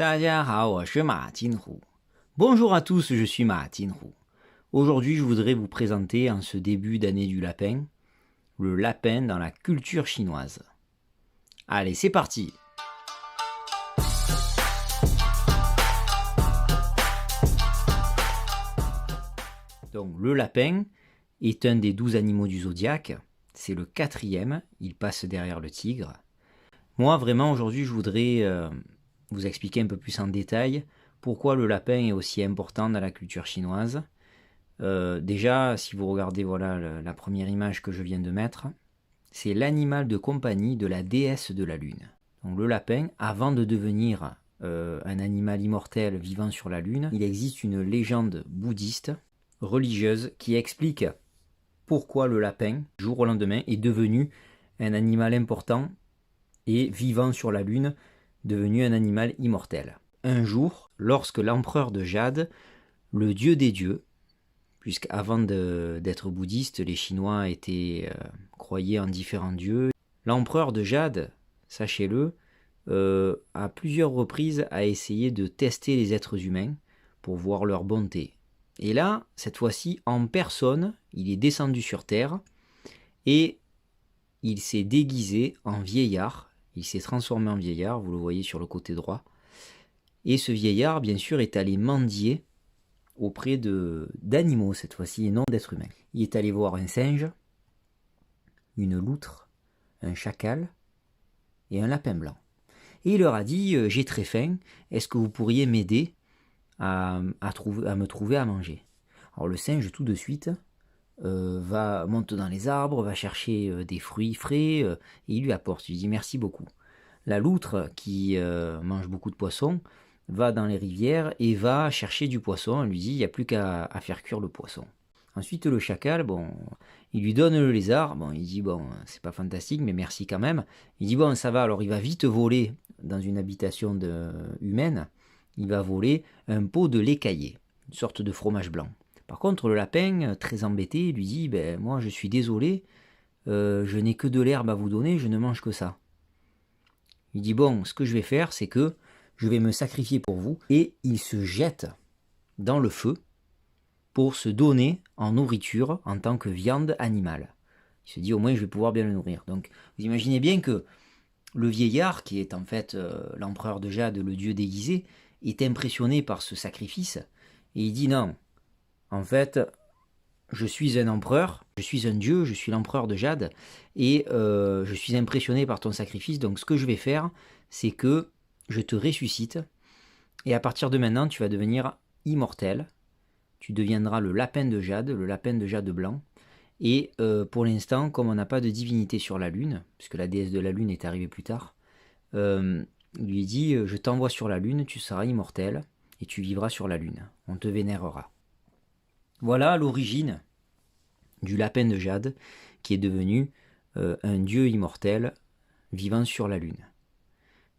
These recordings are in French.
大家好，我是马金虎. Bonjour à tous, je suis Ma Jinhu. Aujourd'hui, je voudrais vous présenter en ce début d'année du lapin, le lapin dans la culture chinoise. Allez, c'est parti! Donc, le lapin est un des 12 animaux du zodiaque. C'est le 4e, il passe derrière le tigre. Moi, vraiment, aujourd'hui, je voudrais vous expliquer un peu plus en détail pourquoi le lapin est aussi important dans la culture chinoise. Déjà, si vous regardez la première image que je viens de mettre, c'est l'animal de compagnie de la déesse de la lune. Donc le lapin, avant de devenir un animal immortel vivant sur la lune, il existe une légende bouddhiste, religieuse, qui explique pourquoi le lapin, du jour au lendemain, est devenu un animal important et vivant sur la lune, devenu un animal immortel. Un jour, lorsque l'empereur de Jade, le dieu des dieux, puisqu'avant d'être bouddhiste, les Chinois croyaient en différents dieux, l'empereur de Jade, sachez-le, à plusieurs reprises a essayé de tester les êtres humains pour voir leur bonté. Et là, cette fois-ci, en personne, il est descendu sur Terre et il s'est déguisé en vieillard. Il s'est transformé en vieillard, vous le voyez sur le côté droit. Et ce vieillard, bien sûr, est allé mendier auprès d'animaux, cette fois-ci, et non d'êtres humains. Il est allé voir un singe, une loutre, un chacal et un lapin blanc. Et il leur a dit « J'ai très faim, est-ce que vous pourriez m'aider à me trouver à manger ?» Alors le singe, tout de suite, monte dans les arbres, va chercher des fruits frais, et il lui apporte. Il lui dit merci beaucoup. La loutre, qui mange beaucoup de poissons, va dans les rivières et va chercher du poisson. Elle lui dit il n'y a plus qu'à faire cuire le poisson. Ensuite le chacal, il lui donne le lézard. Il dit c'est pas fantastique mais merci quand même. Il dit ça va. Alors il va vite voler dans une habitation humaine. Il va voler un pot de lait caillé, une sorte de fromage blanc. Par contre, le lapin, très embêté, lui dit moi je suis désolé, je n'ai que de l'herbe à vous donner, je ne mange que ça. Il dit ce que je vais faire, c'est que je vais me sacrifier pour vous. Et il se jette dans le feu pour se donner en nourriture en tant que viande animale. Il se dit au moins je vais pouvoir bien le nourrir. Donc vous imaginez bien que le vieillard, qui est en fait l'empereur de Jade, le dieu déguisé, est impressionné par ce sacrifice. Et il dit non, en fait, je suis un empereur, je suis un dieu, je suis l'empereur de Jade, et je suis impressionné par ton sacrifice, donc ce que je vais faire, c'est que je te ressuscite, et à partir de maintenant, tu vas devenir immortel, tu deviendras le lapin de Jade blanc, et pour l'instant, comme on n'a pas de divinité sur la lune, puisque la déesse de la lune est arrivée plus tard, il lui dit, je t'envoie sur la lune, tu seras immortel, et tu vivras sur la lune, on te vénérera. Voilà l'origine du lapin de Jade, qui est devenu un dieu immortel vivant sur la lune.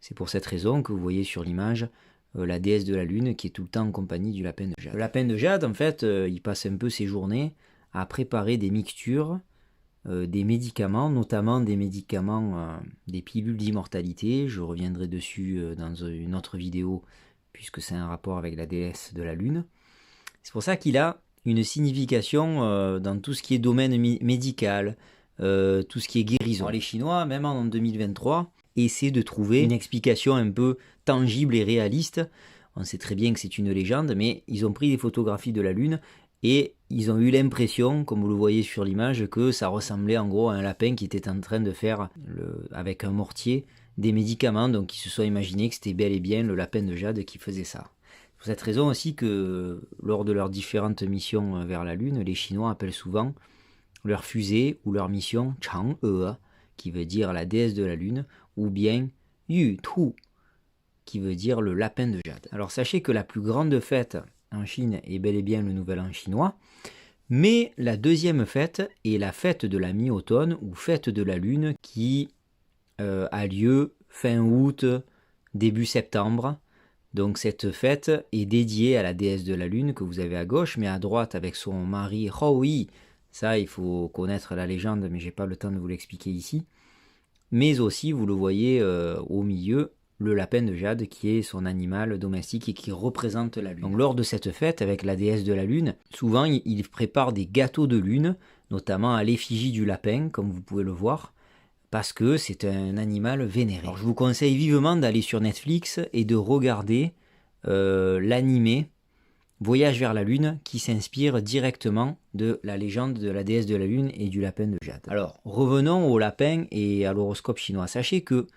C'est pour cette raison que vous voyez sur l'image la déesse de la lune qui est tout le temps en compagnie du lapin de Jade. Le lapin de Jade, en fait, il passe un peu ses journées à préparer des mixtures, des médicaments, notamment des médicaments, des pilules d'immortalité. Je reviendrai dessus dans une autre vidéo, puisque c'est un rapport avec la déesse de la lune. C'est pour ça qu'il a une signification dans tout ce qui est domaine médical, tout ce qui est guérison. Alors, les Chinois, même en 2023, essaient de trouver une explication un peu tangible et réaliste. On sait très bien que c'est une légende, mais ils ont pris des photographies de la Lune et ils ont eu l'impression, comme vous le voyez sur l'image, que ça ressemblait en gros à un lapin qui était en train de faire, avec un mortier, des médicaments. Donc ils se sont imaginés que c'était bel et bien le lapin de Jade qui faisait ça. C'est pour cette raison aussi que lors de leurs différentes missions vers la Lune, les Chinois appellent souvent leur fusée ou leur mission Chang'e, qui veut dire la déesse de la Lune, ou bien Yu Tu, qui veut dire le lapin de Jade. Alors sachez que la plus grande fête en Chine est bel et bien le Nouvel An chinois, mais la deuxième fête est la fête de la mi-automne, ou fête de la Lune, qui a lieu fin août, début septembre. Donc cette fête est dédiée à la déesse de la Lune que vous avez à gauche, mais à droite avec son mari Hou. Ça, il faut connaître la légende, mais j'ai pas le temps de vous l'expliquer ici. Mais aussi, vous le voyez au milieu, le lapin de jade qui est son animal domestique et qui représente la lune. Donc lors de cette fête avec la déesse de la lune, souvent il prépare des gâteaux de lune, notamment à l'effigie du lapin, comme vous pouvez le voir, parce que c'est un animal vénéré. Alors je vous conseille vivement d'aller sur Netflix et de regarder l'animé Voyage vers la Lune qui s'inspire directement de la légende de la déesse de la Lune et du lapin de jade. Alors revenons au lapin et à l'horoscope chinois. Sachez que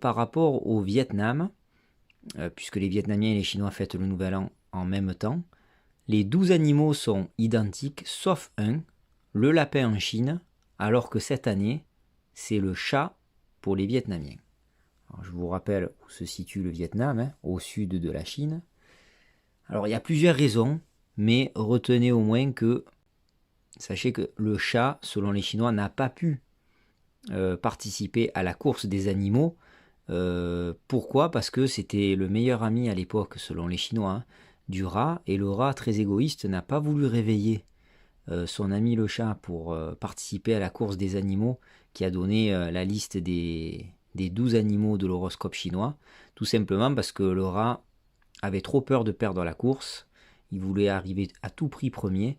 par rapport au Vietnam, puisque les Vietnamiens et les Chinois fêtent le Nouvel An en même temps, les 12 animaux sont identiques sauf un, le lapin en Chine, alors que cette année, c'est le chat pour les Vietnamiens. Alors, je vous rappelle où se situe le Vietnam, au sud de la Chine. Alors il y a plusieurs raisons, mais retenez au moins que, sachez que le chat, selon les Chinois, n'a pas pu participer à la course des animaux. Pourquoi? Parce que c'était le meilleur ami à l'époque, selon les Chinois, du rat, et le rat, très égoïste, n'a pas voulu réveiller son ami le chat pour participer à la course des animaux qui a donné la liste des 12 animaux de l'horoscope chinois, tout simplement parce que le rat avait trop peur de perdre la course, il voulait arriver à tout prix premier,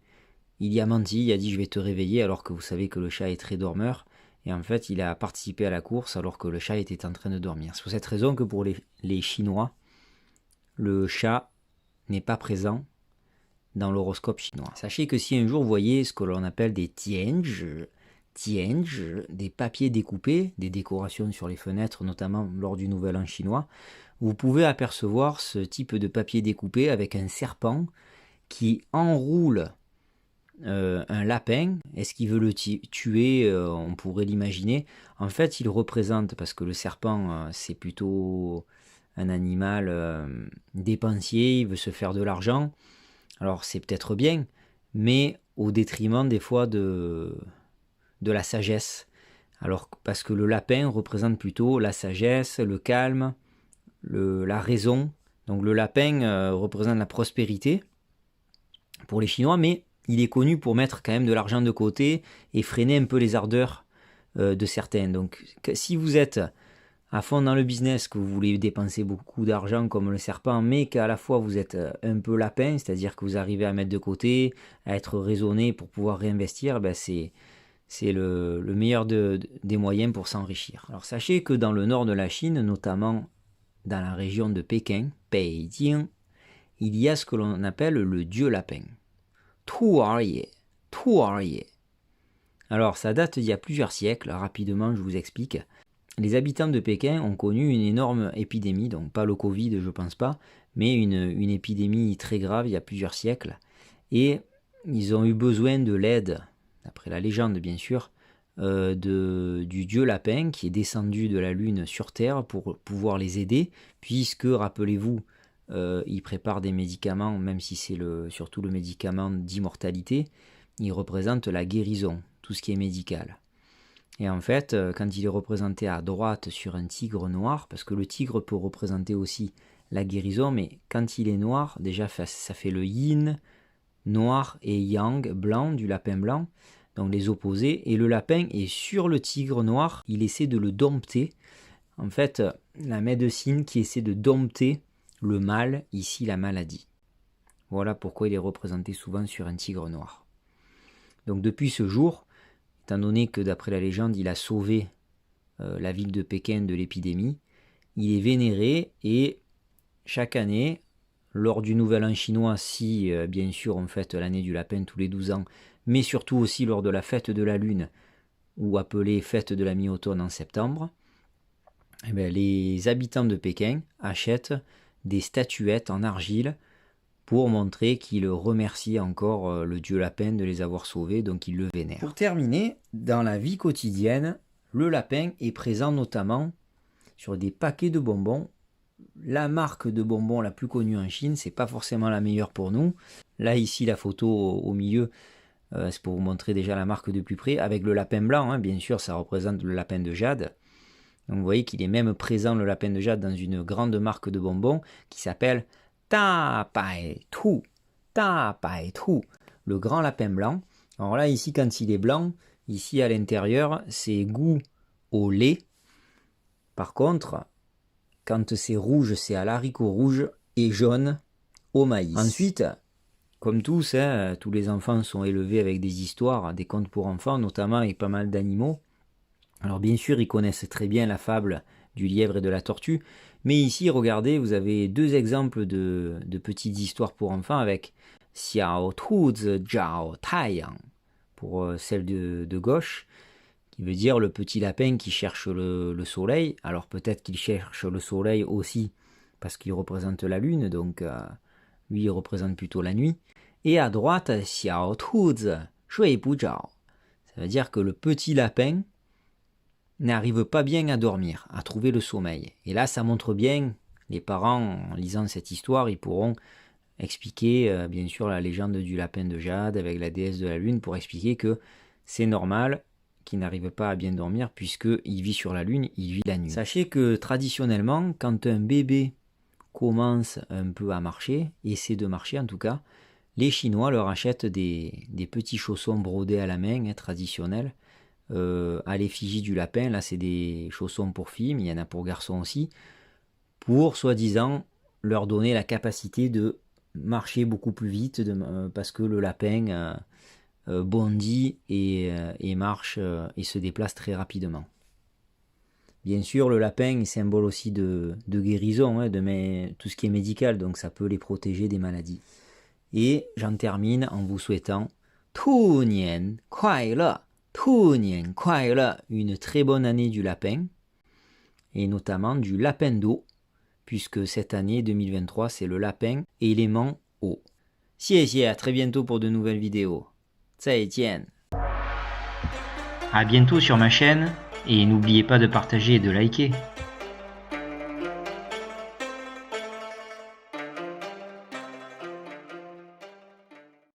il y a menti, il a dit je vais te réveiller alors que vous savez que le chat est très dormeur, et en fait il a participé à la course alors que le chat était en train de dormir. C'est pour cette raison que pour les Chinois, le chat n'est pas présent dans l'horoscope chinois. Sachez que si un jour vous voyez ce que l'on appelle des tianges, des papiers découpés, des décorations sur les fenêtres, notamment lors du Nouvel An chinois, vous pouvez apercevoir ce type de papier découpé avec un serpent qui enroule un lapin. Est-ce qu'il veut le tuer? On pourrait l'imaginer. En fait, il représente, parce que le serpent, c'est plutôt un animal dépensier, il veut se faire de l'argent. Alors c'est peut-être bien, mais au détriment des fois de la sagesse. Alors parce que le lapin représente plutôt la sagesse, le calme, la raison. Donc le lapin représente la prospérité pour les Chinois, mais il est connu pour mettre quand même de l'argent de côté et freiner un peu les ardeurs de certains. Donc si vous êtes à fond dans le business, que vous voulez dépenser beaucoup d'argent comme le serpent, mais qu'à la fois vous êtes un peu lapin, c'est-à-dire que vous arrivez à mettre de côté, à être raisonné pour pouvoir réinvestir, ben c'est le meilleur des moyens pour s'enrichir. Alors sachez que dans le nord de la Chine, notamment dans la région de Pékin, Beijing, il y a ce que l'on appelle le dieu lapin. Tu'erye. Alors ça date d'il y a plusieurs siècles, rapidement je vous explique. Les habitants de Pékin ont connu une énorme épidémie, donc pas le Covid, je pense pas, mais une épidémie très grave il y a plusieurs siècles. Et ils ont eu besoin de l'aide, d'après la légende bien sûr, du dieu lapin qui est descendu de la lune sur Terre pour pouvoir les aider, puisque, rappelez-vous, il prépare des médicaments, même si c'est surtout le médicament d'immortalité, il représente la guérison, tout ce qui est médical. Et en fait, quand il est représenté à droite sur un tigre noir, parce que le tigre peut représenter aussi la guérison, mais quand il est noir, déjà ça fait le yin, noir, et yang, blanc, du lapin blanc, donc les opposés, et le lapin est sur le tigre noir, il essaie de le dompter. En fait, la médecine qui essaie de dompter le mal, ici la maladie. Voilà pourquoi il est représenté souvent sur un tigre noir. Donc depuis ce jour, étant donné que d'après la légende, il a sauvé la ville de Pékin de l'épidémie, il est vénéré et chaque année, lors du Nouvel An chinois, si bien sûr on fête l'année du lapin tous les 12 ans, mais surtout aussi lors de la fête de la lune, ou appelée fête de la mi-automne en septembre, eh bien, les habitants de Pékin achètent des statuettes en argile pour montrer qu'ils remercient encore le dieu lapin de les avoir sauvés, donc ils le vénèrent. Pour terminer, dans la vie quotidienne, le lapin est présent notamment sur des paquets de bonbons. La marque de bonbons la plus connue en Chine, c'est pas forcément la meilleure pour nous. Là, ici, la photo au milieu, c'est pour vous montrer déjà la marque de plus près, avec le lapin blanc, hein, bien sûr, ça représente le lapin de jade. Donc vous voyez qu'il est même présent, le lapin de jade, dans une grande marque de bonbons qui s'appelle Ta Pai Tu, le grand lapin blanc. Alors là, ici, quand il est blanc, ici à l'intérieur, c'est goût au lait. Par contre, Quand c'est rouge, c'est à l'haricot rouge et jaune au maïs. Ensuite, comme tous, hein, tous les enfants sont élevés avec des histoires, des contes pour enfants, notamment avec pas mal d'animaux. Alors bien sûr, ils connaissent très bien la fable du lièvre et de la tortue, mais ici, regardez, vous avez deux exemples de petites histoires pour enfants avec Xiao Tuzi Zhao Taiyang pour celle de gauche, qui veut dire le petit lapin qui cherche le soleil. Alors peut-être qu'il cherche le soleil aussi parce qu'il représente la lune, donc lui il représente plutôt la nuit. Et à droite, Xiao Tuzi Shui Bu Zhao. Ça veut dire que le petit lapin n'arrive pas bien à dormir, à trouver le sommeil. Et là, ça montre bien, les parents, en lisant cette histoire, ils pourront expliquer, bien sûr, la légende du lapin de jade avec la déesse de la lune, pour expliquer que c'est normal qu'il n'arrive pas à bien dormir, puisqu'il vit sur la lune, il vit la nuit. Sachez que, traditionnellement, quand un bébé commence un peu à marcher, essaie de marcher en tout cas, les Chinois leur achètent des petits chaussons brodés à la main, hein, traditionnels, à l'effigie du lapin. Là, c'est des chaussons pour filles, mais il y en a pour garçons aussi, pour soi-disant leur donner la capacité de marcher beaucoup plus vite, parce que le lapin bondit et marche et se déplace très rapidement. Bien sûr, le lapin est symbole aussi de guérison, hein, tout ce qui est médical, donc ça peut les protéger des maladies. Et j'en termine en vous souhaitant Tu Nian Kuai Le, Tu Nian Kuai Le, une très bonne année du lapin, et notamment du lapin d'eau, puisque cette année 2023 c'est le lapin élément eau. Xie, à très bientôt pour de nouvelles vidéos. 再见. À bientôt sur ma chaîne, et n'oubliez pas de partager et de liker.